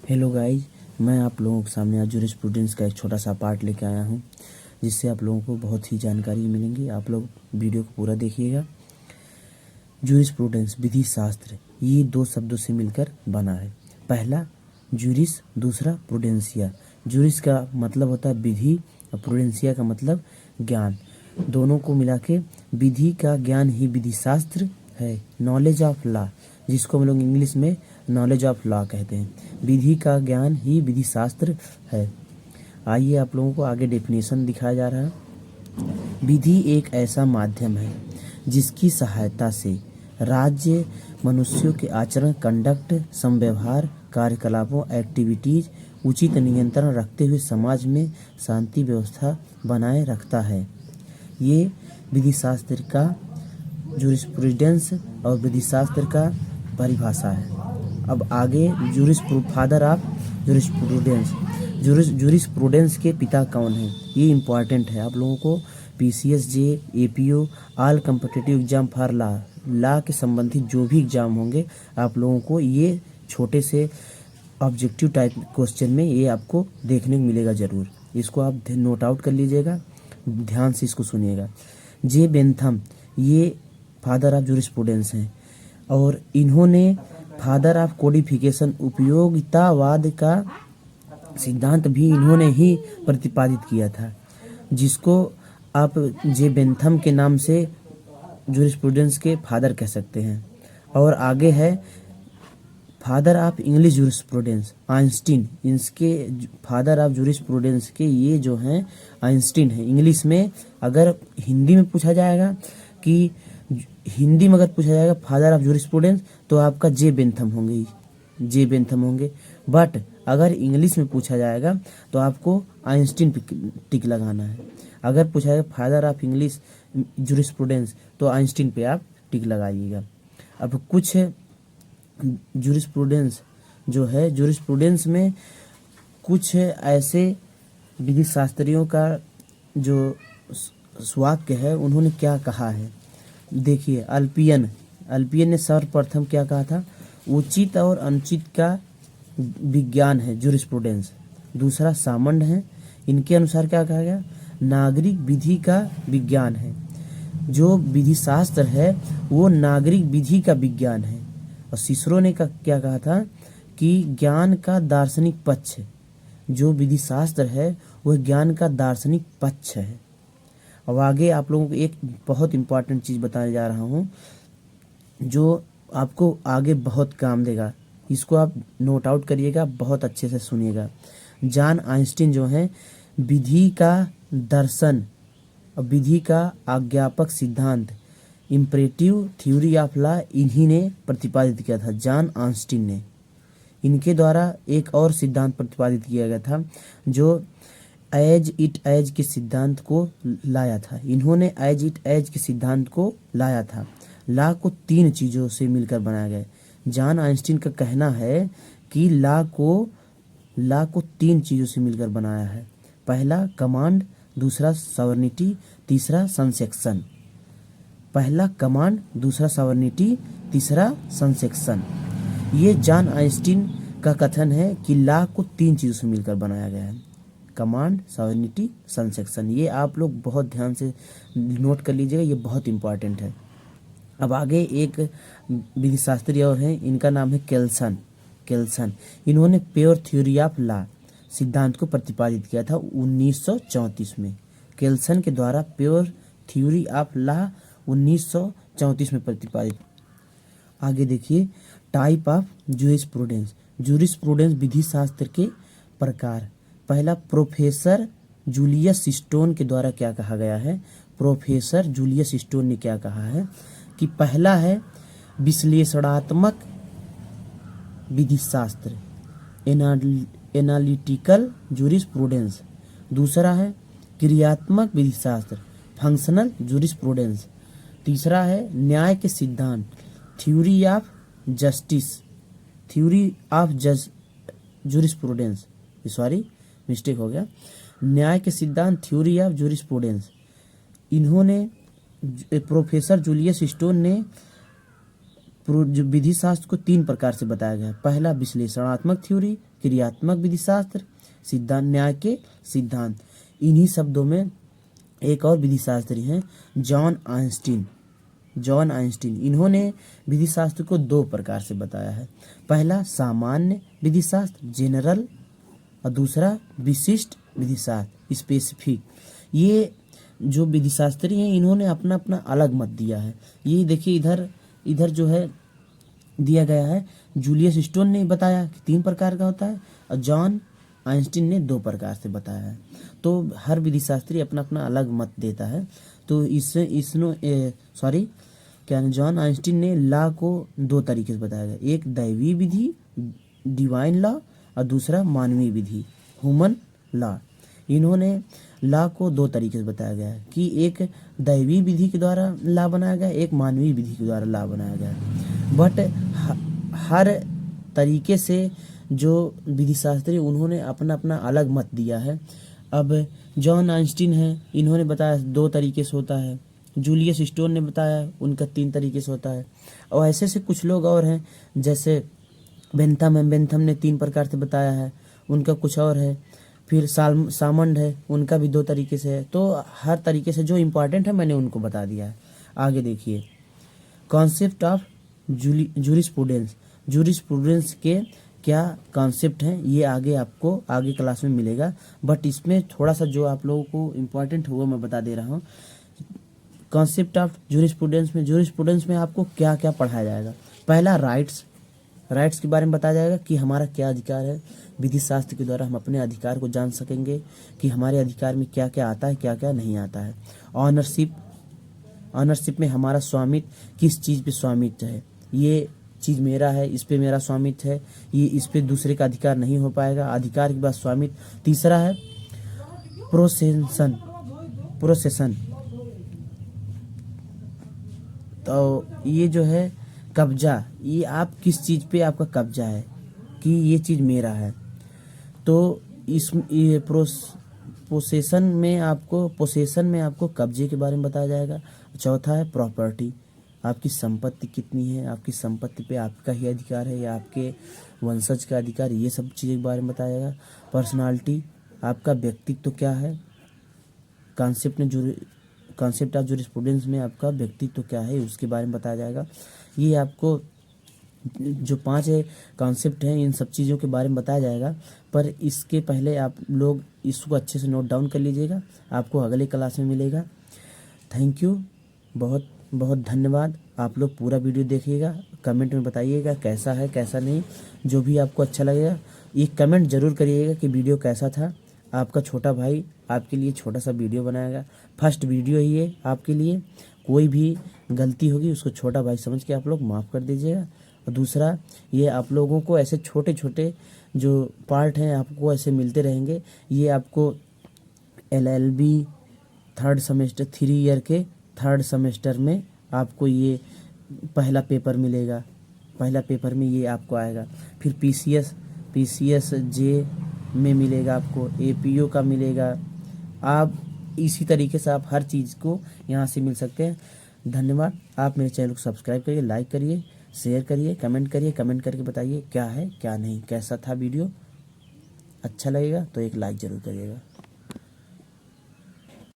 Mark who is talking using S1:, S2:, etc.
S1: Hello guys, मैं आप लोगों के सामने आज जूरिस्प्रूडेंस का एक छोटा सा पार्ट लेके आया हूँ, जिससे आप लोगों को बहुत ही जानकारी मिलेंगी। आप लोग वीडियो को पूरा देखिएगा। जूरिस्प्रूडेंस विधि शास्त्र, ये दो शब्दों से मिलकर बना है। पहला जूरिस, दूसरा प्रूडेंसिया। जूरिस का मतलब होता है विधि और प्रूडेंसिया का मतलब ज्ञान। दोनों को मिला के विधि का ज्ञान ही विधि शास्त्र है, नॉलेज ऑफ लॉ, जिसको हम लोग इंग्लिश में नॉलेज ऑफ लॉ कहते हैं। विधि का ज्ञान ही विधि शास्त्र है। आइए आप लोगों को आगे डेफिनेशन दिखाया जा रहा है। विधि एक ऐसा माध्यम है जिसकी सहायता से राज्य मनुष्यों के आचरण, कंडक्ट, समव्यवहार, कार्यकलापों, एक्टिविटीज उचित नियंत्रण रखते हुए समाज में शांति व्यवस्था बनाए रखता है। ये विधि शास्त्र का, जूरिस्प्रूडेंस और विधि शास्त्र का परिभाषा है। अब आगे फादर ऑफ जूरिस्प्रूडेंस, जूरिस्प्रूडेंस के पिता कौन है, ये इम्पॉर्टेंट है। आप लोगों को PCSJ, APO, all competitive exam for law के संबंधित जो भी एग्जाम होंगे, आप लोगों को ये छोटे से ऑब्जेक्टिव टाइप क्वेश्चन में ये आपको देखने को मिलेगा ज़रूर। इसको आप नोट आउट कर लीजिएगा, ध्यान से इसको सुनिएगा। जे बेंथम ये फादर ऑफ जूरिस्प्रूडेंस हैं और इन्होंने फादर ऑफ कोडिफिकेशन, उपयोगितावाद का सिद्धांत भी इन्होंने ही प्रतिपादित किया था, जिसको आप जे बेंथम के नाम से जूरिस्प्रूडेंस के फादर कह सकते हैं। और आगे है father of English jurisprudence, Einstein. इसके फादर ऑफ जूरिस्प्रूडेंस के ये जो हैं आइंस्टीन है। इंग्लिश में अगर हिंदी में पूछा जाएगा कि हिंदी में अगर पूछा जाएगा फादर ऑफ जूरिस्प्रूडेंस, तो आपका जे बेंथम होंगे, जे बेंथम होंगे। बट अगर इंग्लिश में पूछा जाएगा तो आपको आइंस्टीन पे टिक लगाना है। अगर पूछा जाएगा फादर ऑफ इंग्लिश जूरिस्प्रूडेंस, तो आइंस्टीन पे आप टिक लगाइएगा। अब कुछ जूरिस्प्रूडेंस जो है, जूरिस्प्रूडेंस में कुछ ऐसे विधि शास्त्रियों का जो वाक्य है, उन्होंने क्या कहा है देखिए। अल्पियन ने सर्वप्रथम क्या कहा था, उचित और अनुचित का विज्ञान है जूरिस्प्रूडेंस। दूसरा सामंड है, इनके अनुसार क्या कहा गया, नागरिक विधि का विज्ञान है। जो विधि शास्त्र है वो नागरिक विधि का विज्ञान है। और सिसरो ने क्या कहा था कि ज्ञान का दार्शनिक पक्ष है। जो विधि शास्त्र है वह ज्ञान का दार्शनिक पक्ष है। अब आगे आप लोगों को एक बहुत इम्पॉर्टेंट चीज़ बताने जा रहा हूँ, जो आपको आगे बहुत काम देगा। इसको आप नोट आउट करिएगा, बहुत अच्छे से सुनिएगा। जॉन आइंस्टीन जो हैं विधि का दर्शन और विधि का आज्ञापक सिद्धांत, इम्परेटिव थ्योरी ऑफ लॉ, इन्हीं ने प्रतिपादित किया था, जॉन आइंस्टीन ने। इनके द्वारा एक और सिद्धांत प्रतिपादित किया गया था जो एज इट एज के सिद्धांत को लाया था। इन्होंने एज इट एज के सिद्धांत को लाया था। लॉ को 3 चीज़ों से मिलकर बनाया गया। जॉन आइंस्टीन का कहना है कि लॉ को 3 चीज़ों से मिलकर बनाया है। पहला कमांड, दूसरा सॉवरेनिटी, तीसरा सनसेक्शन। पहला कमांड, दूसरा सॉवरेनिटी, तीसरा सनसेक्शन। ये जॉन आइंस्टीन का कथन है कि लॉ को 3 चीज़ों से मिलकर बनाया गया है, कमांड, सॉवरेनिटी, सनसेक्शन। ये आप लोग बहुत ध्यान से नोट कर लीजिएगा, ये बहुत इंपॉर्टेंट है। अब आगे एक विधि शास्त्री और हैं, इनका नाम है केल्सन। इन्होंने प्योर थ्योरी ऑफ लॉ सिद्धांत को प्रतिपादित किया था 1934 में। केल्सन के द्वारा प्योर थ्योरी ऑफ लॉ 1934 में प्रतिपादित। आगे देखिए टाइप ऑफ जूरिस्प्रूडेंस विधि शास्त्र के प्रकार। पहला प्रोफेसर जूलियस स्टोन के द्वारा क्या कहा गया है, प्रोफेसर जूलियस स्टोन ने क्या कहा है कि पहला है विश्लेषणात्मक विधि शास्त्र, एनालिटिकल जूरिस्प्रूडेंस। दूसरा है क्रियात्मक विधि शास्त्र, फंक्शनल जूरिस्प्रूडेंस। तीसरा है न्याय के सिद्धांत, theory of jurisprudence. Sorry, mistake हो गया, न्याय के सिद्धांत, थ्योरी ऑफ जूरिस्प्रूडेंस। इन्होंने प्रोफेसर जूलियस स्टोन ने विधि शास्त्र को 3 प्रकार से बताया गया है। पहला विश्लेषणात्मक थ्योरी, क्रियात्मक विधिशास्त्र, सिद्धांत न्याय के सिद्धांत। इन्हीं शब्दों में एक और विधिशास्त्री हैं जॉन आइंस्टीन। जॉन आइंस्टीन इन्होंने विधिशास्त्र को दो प्रकार से बताया है। पहला सामान्य विधिशास्त्र जनरल, और दूसरा विशिष्ट विधिशास्त्र स्पेसिफिक। ये जो विधिशास्त्री हैं इन्होंने अपना अपना अलग मत दिया है। ये देखिए इधर जो है दिया गया है, जूलियस स्टोन ने बताया कि 3 प्रकार का होता है और जॉन आइंस्टीन ने 2 प्रकार से बताया है। तो हर विधिशास्त्री अपना अपना अलग मत देता है। तो जॉन आइंस्टीन ने लॉ को 2 तरीके से बताया गया, एक दैवीय विधि डिवाइन लॉ और दूसरा मानवीय विधि ह्यूमन लॉ। इन्होंने लॉ को 2 तरीके से बताया गया है कि एक दैवीय विधि के द्वारा लॉ बनाया गया, एक मानवीय विधि के द्वारा लॉ बनाया गया। बट हर तरीके से जो विधिशास्त्री उन्होंने अपना अपना अलग मत दिया है। अब जॉन आइंस्टीन है, इन्होंने बताया 2 तरीके से होता है। जूलियस स्टोन ने बताया उनका 3 तरीके से होता है। और ऐसे से कुछ लोग और हैं, जैसे बेंथम ने 3 प्रकार से बताया है, उनका कुछ और है। फिर सामंड है, उनका भी 2 तरीके से है। तो हर तरीके से जो इम्पोर्टेंट है मैंने उनको बता दिया है। आगे देखिए कॉन्सेप्ट ऑफ जूरिस्प्रूडेंस। जूरिस्प्रूडेंस के क्या कॉन्सेप्ट हैं ये आगे क्लास में मिलेगा। बट इसमें थोड़ा सा जो आप लोगों को इम्पोर्टेंट हुआ मैं बता दे रहा हूँ। कॉन्सेप्ट ऑफ जूरिस्प्रूडेंस में आपको क्या क्या पढ़ाया जाएगा। पहला राइट्स के बारे में बताया जाएगा कि हमारा क्या अधिकार है। विधि शास्त्र के द्वारा हम अपने अधिकार को जान सकेंगे कि हमारे अधिकार में क्या क्या आता है, क्या क्या नहीं आता है। ऑनरशिप में हमारा स्वामित्व, किस चीज़ पे स्वामित्व है, ये चीज़ मेरा है, इस पे मेरा स्वामित्व है, ये इस पे दूसरे का अधिकार नहीं हो पाएगा। अधिकार के बाद स्वामित्व। तीसरा है प्रोसेसन। तो ये जो है कब्जा, ये आप किस चीज़ पे आपका कब्जा है कि ये चीज़ मेरा है। तो ये पोसेशन में आपको कब्जे के बारे में बताया जाएगा। चौथा है प्रॉपर्टी, आपकी संपत्ति कितनी है, आपकी संपत्ति पे आपका ही अधिकार है या आपके वंशज का अधिकार, ये सब चीज़ों के बारे में बताया जाएगा। पर्सनालिटी, आपका व्यक्तित्व क्या है। कॉन्सेप्ट ऑफ जूरिस्प्रूडेंस में आपका व्यक्तित्व क्या है उसके बारे में बताया जाएगा। ये आपको जो 5 कॉन्सेप्ट हैं इन सब चीज़ों के बारे में बताया जाएगा। पर इसके पहले आप लोग इसको अच्छे से नोट डाउन कर लीजिएगा, आपको अगले क्लास में मिलेगा। थैंक यू, बहुत बहुत धन्यवाद। आप लोग पूरा वीडियो देखिएगा, कमेंट में बताइएगा कैसा है कैसा नहीं। जो भी आपको अच्छा लगेगा एक कमेंट ज़रूर करिएगा कि वीडियो कैसा था। आपका छोटा भाई आपके लिए छोटा सा वीडियो बनाएगा। फर्स्ट वीडियो ही है आपके लिए, कोई भी गलती होगी उसको छोटा भाई समझ के आप लोग माफ़ कर दीजिएगा। और दूसरा, ये आप लोगों को ऐसे छोटे छोटे जो पार्ट हैं आपको ऐसे मिलते रहेंगे। ये आपको LLB 3 ईयर के 3rd सेमेस्टर में आपको ये पहला पेपर मिलेगा। पहला पेपर में ये आपको आएगा। फिर PCS जे में मिलेगा, आपको APO का मिलेगा। आप इसी तरीके से आप हर चीज़ को यहाँ से मिल सकते हैं। धन्यवाद। आप मेरे चैनल को सब्सक्राइब करिए, लाइक करिए, शेयर करिए, कमेंट करके बताइए क्या है क्या नहीं, कैसा था वीडियो। अच्छा लगेगा तो एक लाइक ज़रूर करिएगा।